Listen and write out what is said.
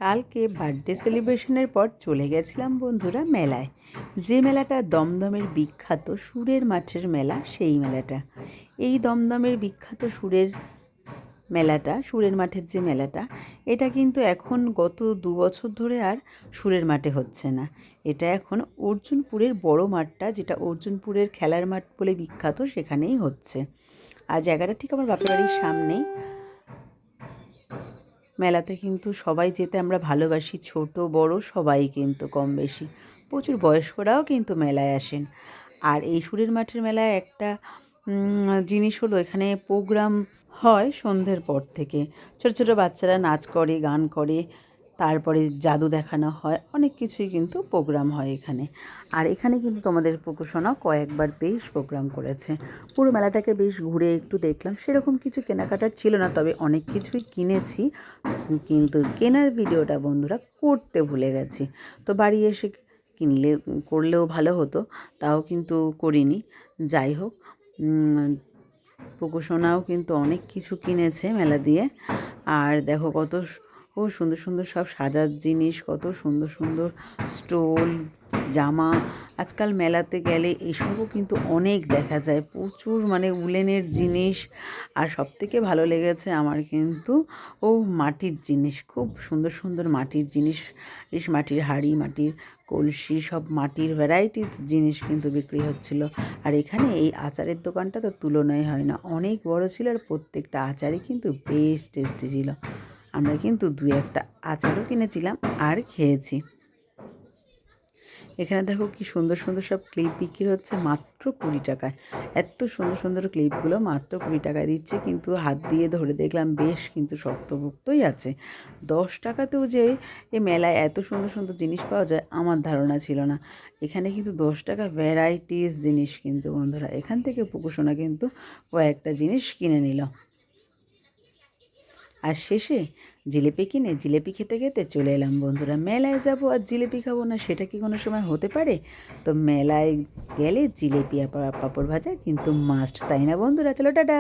কালকে বার্থডে সেলিব্রেশনের পর চলে গেছিলাম বন্ধুরা মেলায়। যে মেলাটা দমদমের বিখ্যাত সুরের মাঠের মেলা, সেই মেলাটা। এই দমদমের বিখ্যাত সুরের মাঠের যে মেলাটা, এটা কিন্তু এখন গত 2 বছর ধরে আর সুরের মাঠে হচ্ছে না। এটা এখন অর্জুনপুরের বড় মাঠটা, যেটা অর্জুনপুরের খেলার মাঠ বলে বিখ্যাত, সেখানেই হচ্ছে। আর জায়গাটা ঠিক আমার বাপের বাড়ির সামনেই। মেলাতে কিন্তু সবাই যেতে আমরা ভালোবাসি, ছোট বড় সবাই কিন্তু কম বেশি। প্রচুর বয়স্করাও কিন্তু মেলায় আসেন। আর এই সুরের মাঠের মেলায় একটা জিনিস হলো, এখানে প্রোগ্রাম হয় সন্ধ্যের পর থেকে। ছোটো ছোটো বাচ্চারা নাচ করে, গান করে, তারপরে জাদু দেখানো হয়, অনেক কিছুই কিন্তু প্রোগ্রাম হয় এখানে। আর এখানে কিন্তু তোমাদের প্রকাশনা কয়েকবার বেশ প্রোগ্রাম করেছে। পুরো মেলাটাকে বেশ ঘুরে একটু দেখলাম। সেরকম কিছু কেনাকাটার ছিল না, তবে অনেক কিছুই কিনেছি, কিন্তু কেনার ভিডিওটা বন্ধুরা করতে ভুলে গেছি। তো বাড়ি এসে করলেও ভালো হতো, তাও কিন্তু করিনি। যাই হোক, প্রকাশনাও কিন্তু অনেক কিছু কিনেছে মেলা দিয়ে। আর দেখো কত খুব সুন্দর সুন্দর সব সাজার জিনিস, কত সুন্দর সুন্দর স্টোল, জামা। আজকাল মেলাতে গেলে এসবও কিন্তু অনেক দেখা যায়, প্রচুর মানে উলেনের জিনিস। আর সবথেকে ভালো লেগেছে আমার কিন্তু মাটির জিনিস, খুব সুন্দর সুন্দর মাটির জিনিস, মাটির হাঁড়ি, মাটির কলসি, সব মাটির ভ্যারাইটিস জিনিস কিন্তু বিক্রি হচ্ছিল। আর এখানে এই আচারের দোকানটা তো তুলনাই হয় না, অনেক বড় ছিল, আর প্রত্যেকটা আচারই কিন্তু বেশ টেস্টি ছিল। আমরা কিন্তু 2-1টা আচারও কিনেছিলাম আর খেয়েছি। এখানে দেখো কি সুন্দর সুন্দর সব ক্লিপ বিক্রি হচ্ছে মাত্র 20 টাকায়। এত সুন্দর সুন্দর ক্লিপগুলো মাত্র 20 টাকায় দিচ্ছে, কিন্তু হাত দিয়ে ধরে দেখলাম বেশ কিন্তু শক্তপোক্তই আছে। 10 টাকাতেও যে এই মেলায় এত সুন্দর সুন্দর জিনিস পাওয়া যায় আমার ধারণা ছিল না। এখানে কিন্তু 10 টাকা ভ্যারাইটিস জিনিস, কিন্তু বন্ধুরা এখান থেকে প্রকাশনা কিন্তু কয়েকটা জিনিস কিনে নিল। আর শেষে জিলিপি কিনে জিলিপি খেতে খেতে চলে এলাম বন্ধুরা। মেলায় যাব আর জিলিপি খাবো না, সেটা কি কোনো সময় হতে পারে? তো মেলায় গেলে জিলিপি আর পাঁপড় ভাজা কিন্তু মাস্ট, তাই না বন্ধুরা? চলো টাটা।